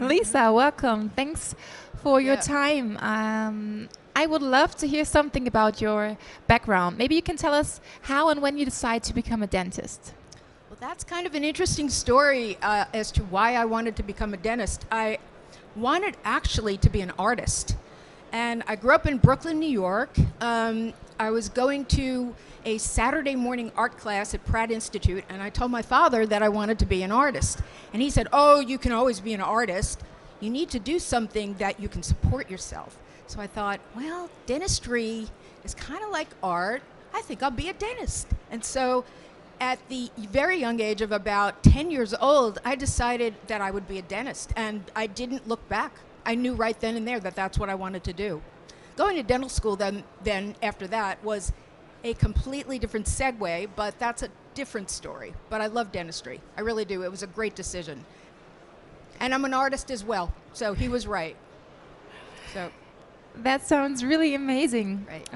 Lisa, welcome. Thanks for your time. I would love to hear something about your background. Maybe you can tell us how and when you decide to become a dentist. Well, that's kind of an interesting story as to why I wanted to become a dentist. I wanted actually to be an artist. And I grew up in Brooklyn, New York. I was going to a Saturday morning art class at Pratt Institute, and I told my father that I wanted to be an artist. And he said, "Oh, you can always be an artist. You need to do something that you can support yourself." So I thought, well, dentistry is kind of like art. I think I'll be a dentist. And so at the very young age of about 10 years old, I decided that I would be a dentist, and I didn't look back. I knew right then and there that that's what I wanted to do. Going to dental school then after that was a completely different segue, but that's a different story. But I love dentistry. I really do. It was a great decision. And I'm an artist as well, so he was right. So that sounds really amazing. Right.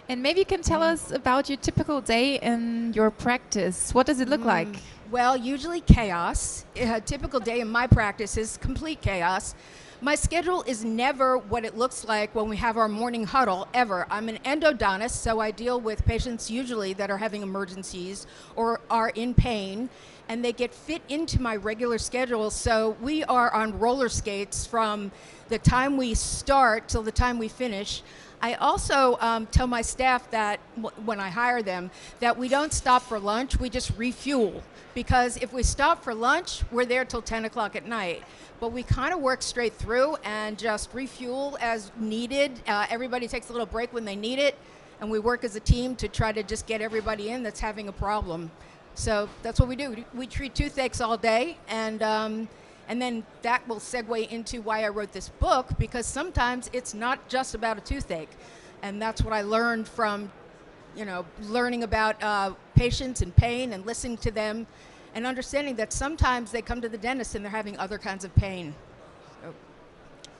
And maybe you can tell us about your typical day in your practice. What does it look like? Well, usually chaos. A typical day in my practice is complete chaos. My schedule is never what it looks like when we have our morning huddle, ever. I'm an endodontist, so I deal with patients usually that are having emergencies or are in pain, and they get fit into my regular schedule. So we are on roller skates from the time we start till the time we finish. I also tell my staff that when I hire them that we don't stop for lunch, we just refuel. Because if we stop for lunch, we're there till 10 o'clock at night. But we kind of work straight through and just refuel as needed. Everybody takes a little break when they need it, and we work as a team to try to just get everybody in that's having a problem. So that's what we do. We treat toothaches all day, and then that will segue into why I wrote this book, because sometimes it's not just about a toothache. And that's what I learned from, learning about patients and pain and listening to them and understanding that sometimes they come to the dentist and they're having other kinds of pain. So.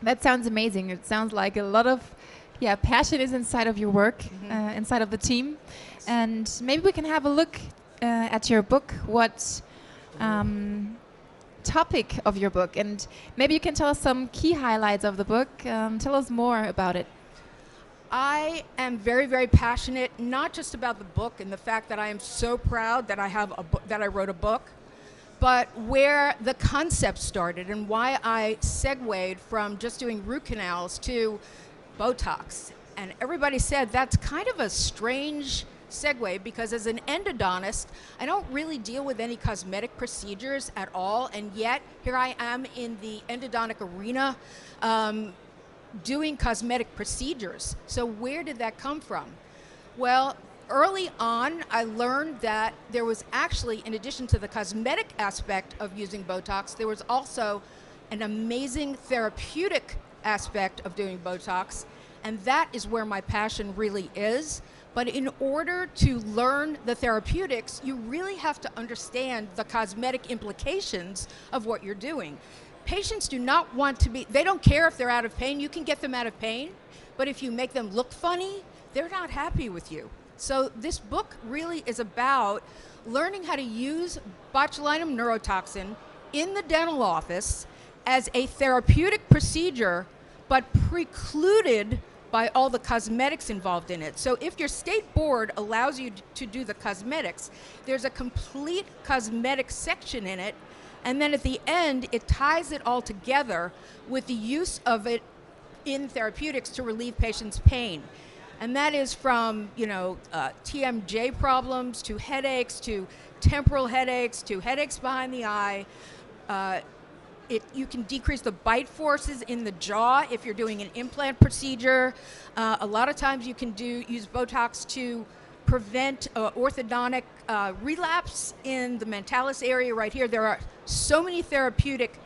That sounds amazing. It sounds like a lot of passion is inside of your work, inside of the team. And maybe we can have a look at your book. What topic of your book, and maybe you can tell us some key highlights of the book. Tell us more about it. I am very, very passionate, not just about the book and the fact that I am so proud that I have that I wrote a book, but where the concept started and why I segued from just doing root canals to Botox. And everybody said that's kind of a strange segue, because as an endodontist, I don't really deal with any cosmetic procedures at all, and yet here I am in the endodontic arena doing cosmetic procedures. So where did that come from? Well, early on, I learned that there was actually, in addition to the cosmetic aspect of using Botox, there was also an amazing therapeutic aspect of doing Botox, and that is where my passion really is. But in order to learn the therapeutics, you really have to understand the cosmetic implications of what you're doing. Patients do not want to be, they don't care if they're out of pain. You can get them out of pain, but if you make them look funny, they're not happy with you. So this book really is about learning how to use botulinum neurotoxin in the dental office as a therapeutic procedure, but precluded by all the cosmetics involved in it. So if your state board allows you to do the cosmetics, there's a complete cosmetic section in it, and then at the end, it ties it all together with the use of it in therapeutics to relieve patients' pain. And that is from, TMJ problems to headaches, to temporal headaches, to headaches behind the eye. You can decrease the bite forces in the jaw if you're doing an implant procedure. A lot of times you can use Botox to prevent orthodontic relapse in the mentalis area right here. There are so many therapeutic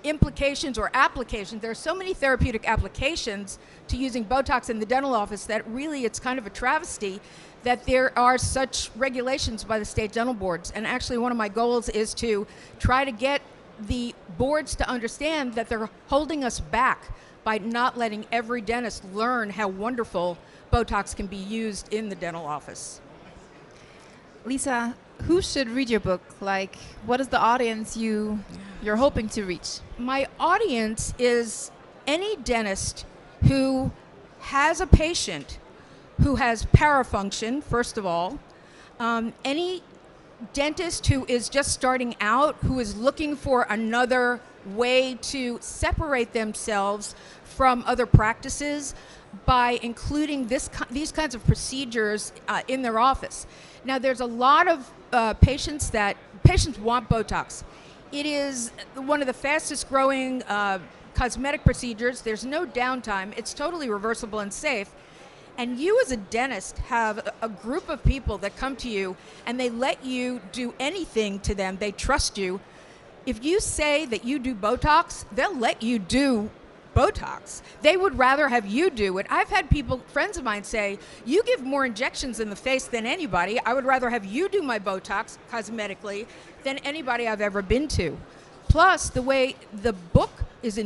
implications or applications. There are so many therapeutic applications to using Botox in the dental office that really it's kind of a travesty that there are such regulations by the state dental boards. And actually one of my goals is to try to get the boards to understand that they're holding us back by not letting every dentist learn how wonderful Botox can be used in the dental office. Lisa, who should read your book? Like, what is the audience you you're hoping to reach? My audience is any dentist who has a patient who has parafunction, first of all, any dentist who is just starting out, who is looking for another way to separate themselves from other practices by including these kinds of procedures in their office. Now, there's a lot of patients want Botox. It is one of the fastest growing cosmetic procedures. There's no downtime. It's totally reversible and safe. And you as a dentist have a group of people that come to you and they let you do anything to them. They trust you. If you say that you do Botox, they'll let you do Botox. They would rather have you do it. I've had friends of mine say, you give more injections in the face than anybody. I would rather have you do my Botox cosmetically than anybody I've ever been to. Plus, the way the book is,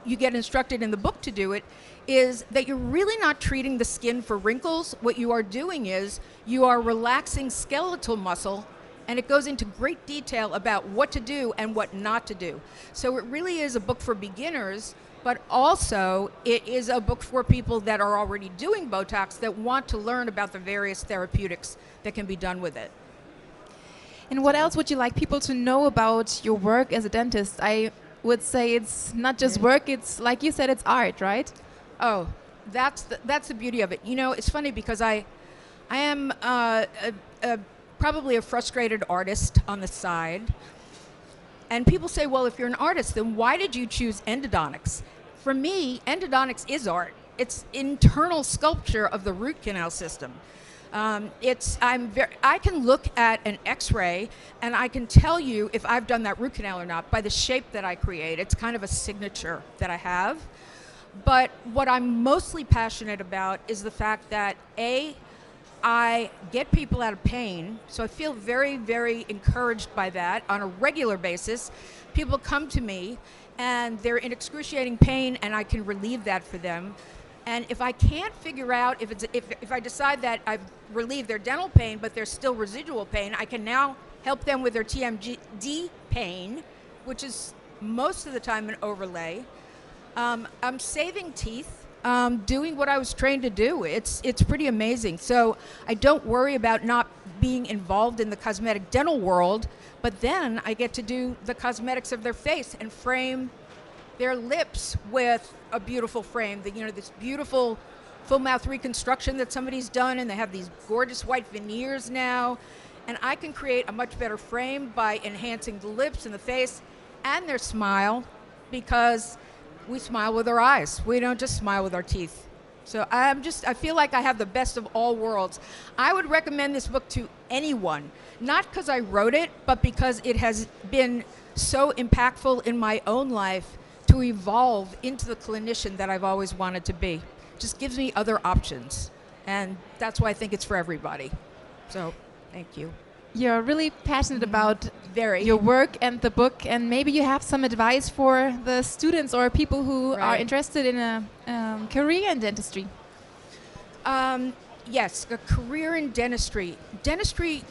you get instructed in the book to do it, is that you're really not treating the skin for wrinkles. What you are doing is you are relaxing skeletal muscle, and it goes into great detail about what to do and what not to do. So it really is a book for beginners, but also it is a book for people that are already doing Botox that want to learn about the various therapeutics that can be done with it. And what else would you like people to know about your work as a dentist? I would say it's not just work, it's, like you said, it's art, right? Oh, that's the beauty of it. You know, it's funny because I am probably a frustrated artist on the side. And people say, well, if you're an artist, then why did you choose endodontics? For me, endodontics is art. It's internal sculpture of the root canal system. I can look at an X-ray and I can tell you if I've done that root canal or not by the shape that I create. It's kind of a signature that I have. But what I'm mostly passionate about is the fact that I get people out of pain, so I feel very, very encouraged by that on a regular basis. People come to me and they're in excruciating pain and I can relieve that for them. And if I can't figure out, if I decide that I've relieved their dental pain but there's still residual pain, I can now help them with their TMD pain, which is most of the time an overlay. I'm saving teeth, doing what I was trained to do. It's pretty amazing. So I don't worry about not being involved in the cosmetic dental world, but then I get to do the cosmetics of their face and frame their lips with a beautiful frame. This beautiful full mouth reconstruction that somebody's done, and they have these gorgeous white veneers now. And I can create a much better frame by enhancing the lips and the face and their smile, because we smile with our eyes. We don't just smile with our teeth. So I feel like I have the best of all worlds. I would recommend this book to anyone, not because I wrote it, but because it has been so impactful in my own life to evolve into the clinician that I've always wanted to be. It just gives me other options. And that's why I think it's for everybody. So thank you. You're really passionate about your work and the book, and maybe you have some advice for the students or people who are interested in a career in dentistry. Yes, a career in dentistry. Dentistry,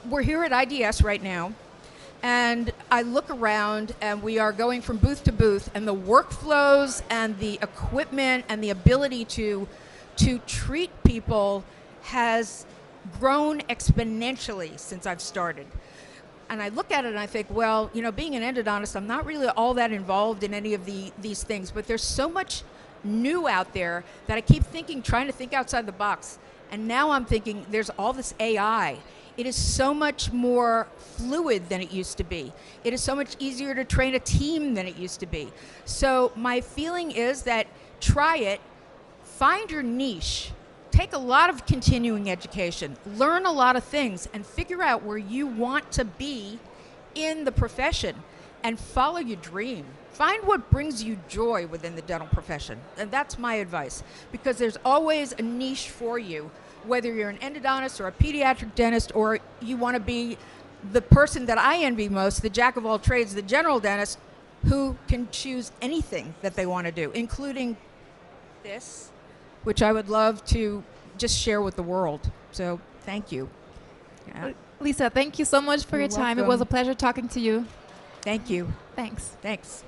we're here at IDS right now, and I look around and we are going from booth to booth, and the workflows and the equipment and the ability to treat people has grown exponentially since I've started. And I look at it and I think, well, being an endodontist, I'm not really all that involved in any of these things, but there's so much new out there that I keep trying to think outside the box. And now I'm thinking there's all this AI. It is so much more fluid than it used to be. It is so much easier to train a team than it used to be. So my feeling is that try it, find your niche, take a lot of continuing education, learn a lot of things, and figure out where you want to be in the profession and follow your dream. Find what brings you joy within the dental profession. And that's my advice, because there's always a niche for you, whether you're an endodontist or a pediatric dentist, or you want to be the person that I envy most, the jack of all trades, the general dentist, who can choose anything that they want to do, including this, which I would love to just share with the world. So thank you. Lisa, thank you so much for your time. Welcome. It was a pleasure talking to you. Thank you. Thanks. Thanks.